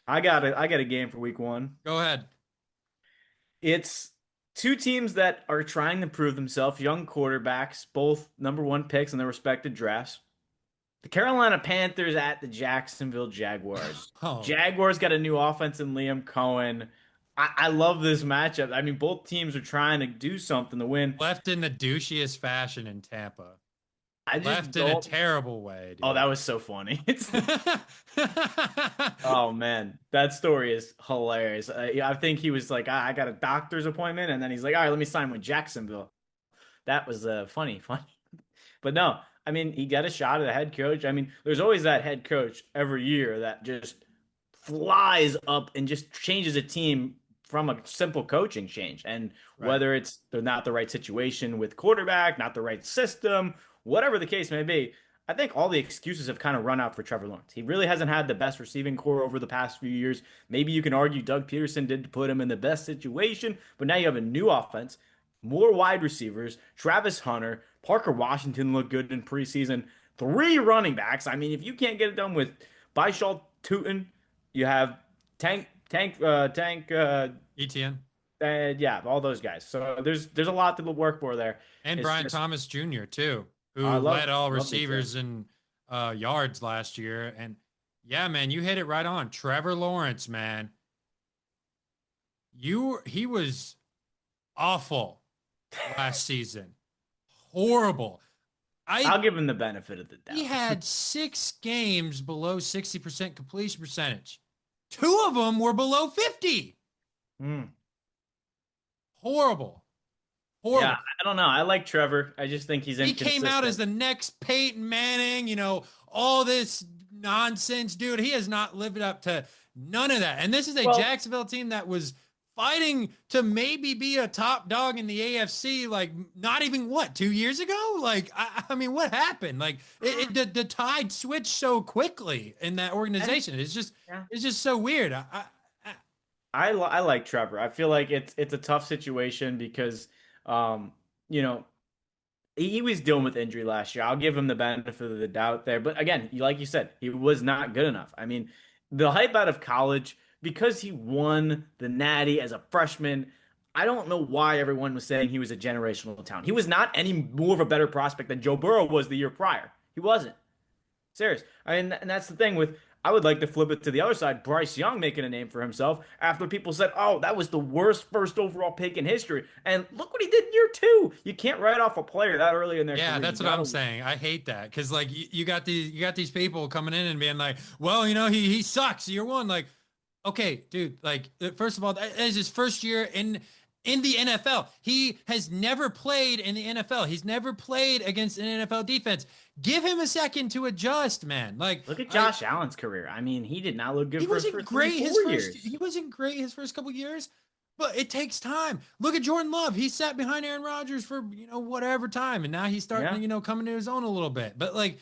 I got a game for week one. Go ahead. It's two teams that are trying to prove themselves, young quarterbacks, both number one picks in their respective drafts. The Carolina Panthers at the Jacksonville Jaguars. Oh, Jaguars got a new offense in Liam Cohen. I love this matchup. I mean, both teams are trying to do something to win. left in the douchiest fashion in Tampa. I just Left in a don't. terrible way, Oh, that dude. was so funny. Oh man, that story is hilarious. Yeah, I think he was like, I got a doctor's appointment, and then he's like, all right, let me sign with Jacksonville. That was funny, funny. But no, I mean, he got a shot at the head coach. I mean, there's always that head coach every year that just flies up and just changes a team from a simple coaching change. And Right. whether it's not the right situation with quarterback, not the right system, whatever the case may be, I think all the excuses have kind of run out for Trevor Lawrence. He really hasn't had the best receiving core over the past few years. Maybe you can argue Doug Peterson did put him in the best situation, but now you have a new offense, more wide receivers, Travis Hunter, Parker Washington looked good in preseason, three running backs. I mean, if you can't get it done with Byshal Tootin, you have Tank, ETN yeah, all those guys. So there's a lot to work for there. and It's Brian just Thomas Jr. too, I who love led all love the team. receivers in yards last year. And yeah, man, you hit it right on. Trevor Lawrence, man, he was awful last season. Horrible. I'll I give him the benefit of the He doubt. had 6 games below 60% completion percentage. Two of them were below 50. Hmm. Horrible. Yeah, Horrible. I don't know. I like Trevor. I just think he's He came out as inconsistent. the next Peyton Manning, all this nonsense, dude. He has not lived up to none of that. And this is a Well, Jacksonville team that was fighting to maybe be a top dog in the AFC, like not even what, 2 years ago? Like, I mean, what happened? Like, the tide switched so quickly in that and organization. It's just, yeah. it's just so weird. I like Trevor. I feel like it's a tough situation because um, you know, he was dealing with injury last year. I'll give him the benefit of the doubt there. But again, like you said, he was not good enough. I mean, the hype out of college, because he won the Natty as a freshman, I don't know why everyone was saying he was a generational talent. He was not any more of a better prospect than Joe Burrow was the year prior. He wasn't. Serious. I mean, and that's the thing with. I would like to flip it to the other side. Bryce Young making a name for himself after people said, "Oh, that was the worst first overall pick in history." And look what he did in year two. You can't write off a player that early in their Yeah, career. You that's what I'm gotta. saying. I hate that because like you got these people coming in and being like, well, he sucks year one. Like, okay, dude. Like, first of all, that is his first year in the NFL. He has never played in the NFL. He's never played against an NFL defense. Give him a second to adjust, man. Like, Look at I Josh Allen's career. I mean, he did not look good he for his wasn't first three, great his four first years. he wasn't great his first couple years, but it takes time. Look at Jordan Love. He sat behind Aaron Rodgers for, whatever time, and now he's starting to, Yeah. come to his own a little bit. But like,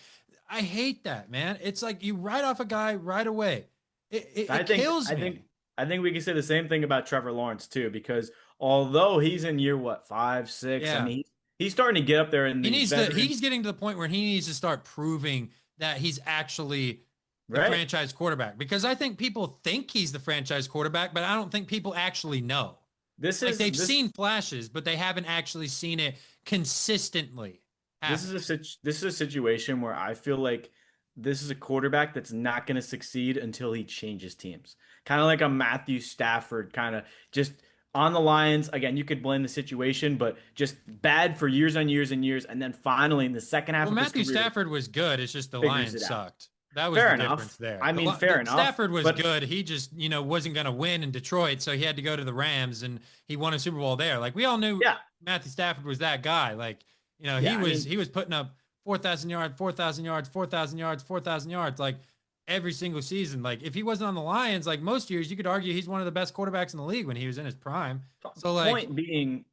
I hate that, man. It's like you write off a guy right away. I It think kills I think me. I think we can say the same thing about Trevor Lawrence too, because although he's in year what, five, six, I Yeah. mean he's starting to get up there in He the needs to veteran, he's getting to the point where he needs to start proving that he's actually the right? franchise quarterback, because I think people think he's the franchise quarterback, but I don't think people actually know. This Like, is they've this seen flashes, but they haven't actually seen it consistently This happen. is this is a situation where I feel like this is a quarterback that's not going to succeed until he changes teams. Kind of like a Matthew Stafford, kind of just on the Lions. Again, you could blame the situation, but just bad for years on years and years, and then finally in the second half Well, of his Matthew career Stafford was good. It's just the figures Lions it out. sucked. That was the Fair difference enough. there. I mean, fair enough, Stafford was but good. He just, wasn't going to win in Detroit, so he had to go to the Rams, and he won a Super Bowl there. Like, we all knew yeah, Matthew Stafford was that guy. Like, he yeah. I was mean, he was putting up 4,000 yards, 4,000 yards, 4,000 yards, 4,000 yards, like every single season. Like, if he wasn't on the Lions, like most years, you could argue he's one of the best quarterbacks in the league when he was in his prime. So like,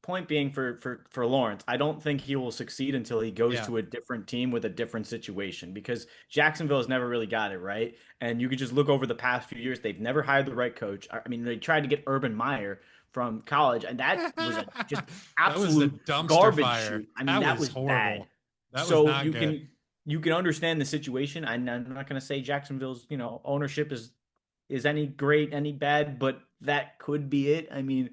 point being for Lawrence, I don't think he will succeed until he goes yeah. to a different team with a different situation because Jacksonville has never really got it right. And you could just look over the past few years, they've never hired the right coach. I mean, they tried to get Urban Meyer from college, and that was a just That was a absolute dumpster garbage fire. shoot. I mean, That that was was bad. horrible. That was So not good. you can understand the situation. I'm not going to say Jacksonville's ownership is is any great, any bad, but that could be it. I mean,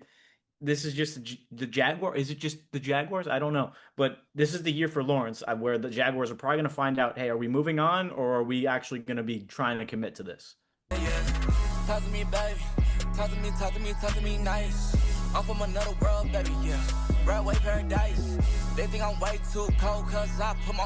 this is just the Jaguar. Is it just the Jaguars? I don't know. But this is the year for Lawrence, where the Jaguars are probably going to find out, hey, are we moving on or are we actually going to be trying to commit to this? Yeah. Talk to me, baby. Talk to me, talk to me, talk to me nice. I'm from another world, baby, yeah. Broadway paradise. They think I'm way too cold, cause I put my